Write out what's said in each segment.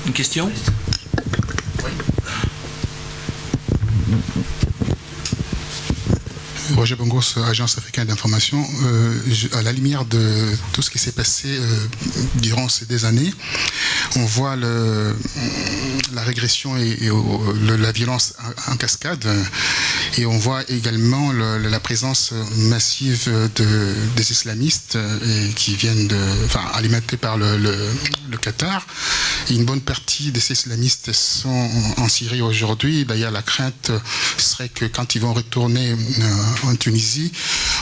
Une question? Roger Bongos, Agence africaine d'information. À la lumière de tout ce qui s'est passé durant ces des années, on voit la régression et la violence en cascade, et on voit également la présence massive des islamistes qui viennent alimentés par le Qatar. Et une bonne partie de ces islamistes sont en Syrie aujourd'hui. D'ailleurs, la crainte serait que quand ils vont retourner en Tunisie,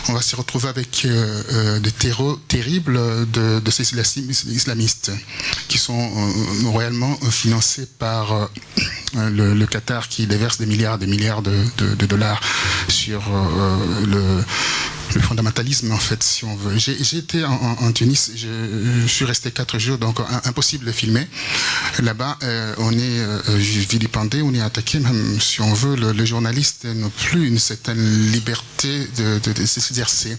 on va se retrouver avec des terreaux terribles de ces islamistes qui sont réellement financés par le Qatar, qui déverse des milliards de dollars sur le fondamentalisme, en fait, si on veut. J'ai été en Tunis, je suis resté 4 jours, donc impossible de filmer. Là-bas, on est vilipendé, on est attaqué, même si on veut, les journalistes n'ont plus une certaine liberté de s'exercer.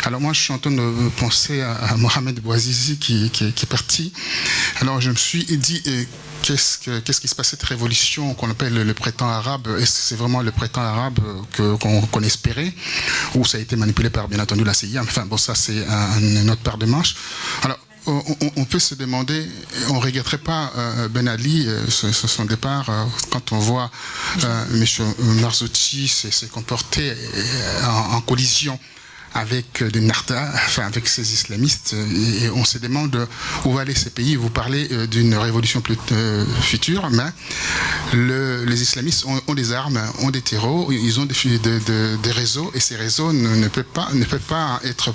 Alors moi, je suis en train de penser à Mohamed Bouazizi qui est parti. Alors je me suis dit... Qu'est-ce qui se passe, cette révolution qu'on appelle le printemps arabe? Est-ce que c'est vraiment le printemps arabe qu'on espérait, ou ça a été manipulé par, bien entendu, la CIA? Enfin bon, ça c'est une autre part de manche. Alors on peut se demander, on ne regretterait pas Ben Ali, son départ, quand on voit M. Marzouki s'est comporté en collision avec des Narda, avec ces islamistes, et on se demande où va aller ces pays. Vous parlez d'une révolution plus future, mais les islamistes ont des armes, ont des terreaux, ils ont des réseaux, et ces réseaux ne peuvent pas être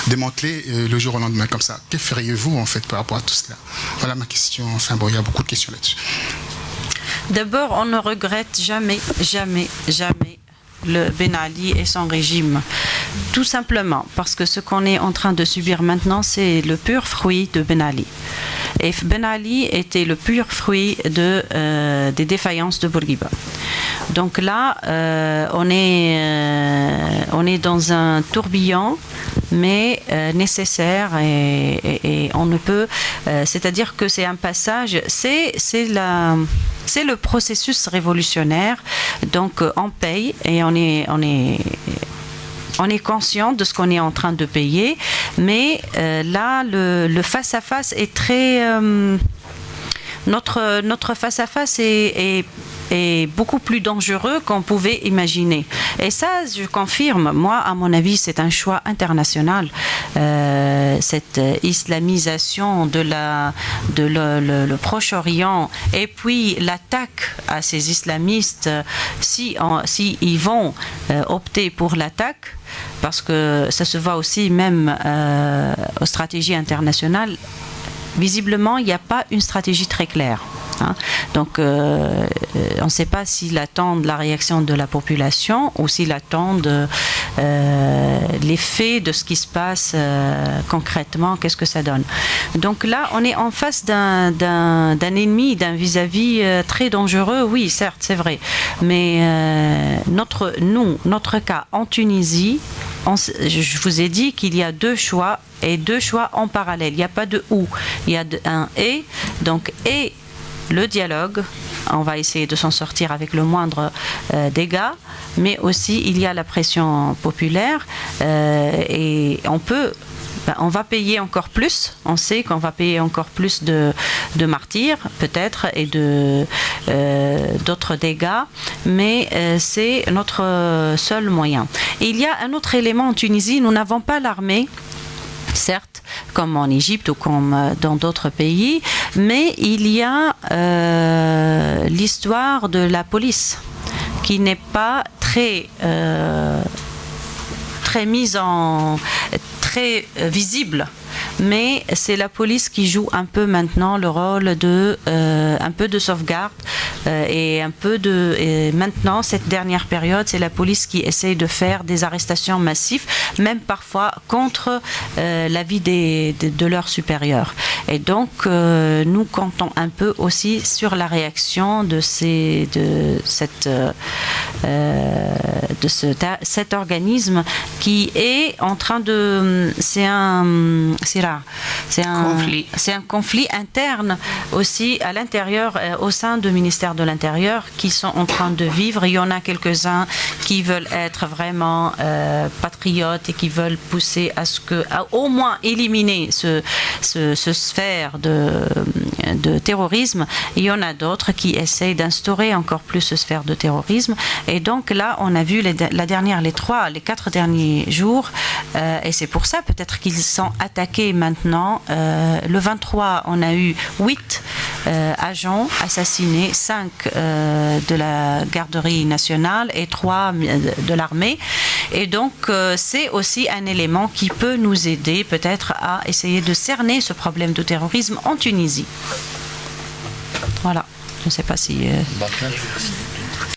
démantelés le jour au lendemain comme ça. Que feriez-vous en fait par rapport à tout cela? Voilà ma question. Enfin bon, il y a beaucoup de questions là-dessus. D'abord, on ne regrette jamais le Ben Ali et son régime. Tout simplement parce que ce qu'on est en train de subir maintenant, c'est le pur fruit de Ben Ali. Et Ben Ali était le pur fruit des défaillances de Bourguiba. Donc là, on est dans un tourbillon, mais nécessaire, et on ne peut... c'est-à-dire que c'est un passage, c'est le processus révolutionnaire. Donc on paye, et on est conscient de ce qu'on est en train de payer, mais là, le face-à-face est très... Notre face-à-face est beaucoup plus dangereux qu'on pouvait imaginer. Et ça, je confirme, moi, à mon avis, c'est un choix international. Cette islamisation de le Proche-Orient, et puis l'attaque à ces islamistes, si ils vont opter pour l'attaque, parce que ça se voit aussi même aux stratégies internationales, visiblement, il n'y a pas une stratégie très claire. Donc, on ne sait pas s'ils attendent la réaction de la population ou s'ils attendent l'effet de ce qui se passe concrètement, qu'est-ce que ça donne. Donc là, on est en face d'un ennemi, d'un vis-à-vis très dangereux, oui, certes, c'est vrai. Mais notre cas en Tunisie, je vous ai dit qu'il y a 2 choix, et 2 choix en parallèle. Il n'y a pas de ou, il y a un et. Donc, et le dialogue, on va essayer de s'en sortir avec le moindre dégât, mais aussi il y a la pression populaire, et on va payer encore plus. On sait qu'on va payer encore plus de martyrs, peut-être, et d'autres dégâts, mais c'est notre seul moyen. Et il y a un autre élément en Tunisie, nous n'avons pas l'armée, certes, comme en Égypte ou comme dans d'autres pays, mais il y a l'histoire de la police qui n'est pas très visible. Mais c'est la police qui joue un peu maintenant le rôle un peu de sauvegarde, et maintenant, cette dernière période, c'est la police qui essaye de faire des arrestations massives, même parfois contre l'avis de leurs supérieurs. Et donc, nous comptons un peu aussi sur la réaction de cet organisme qui est en train de... C'est C'est un conflit interne aussi à l'intérieur, au sein du ministère de l'Intérieur, qui sont en train de vivre. Il y en a quelques-uns qui veulent être vraiment patriotes et qui veulent pousser à ce que, au moins éliminer ce sphère de terrorisme. Il y en a d'autres qui essayent d'instaurer encore plus ce sphère de terrorisme. Et donc là, on a vu les 4 derniers jours, et c'est pour ça peut-être qu'ils sont attaqués maintenant. Le 23, on a eu 8 agents assassinés, 5 de la garderie nationale et 3 de l'armée. Et donc, c'est aussi un élément qui peut nous aider peut-être à essayer de cerner ce problème de terrorisme en Tunisie. Voilà, je ne sais pas si...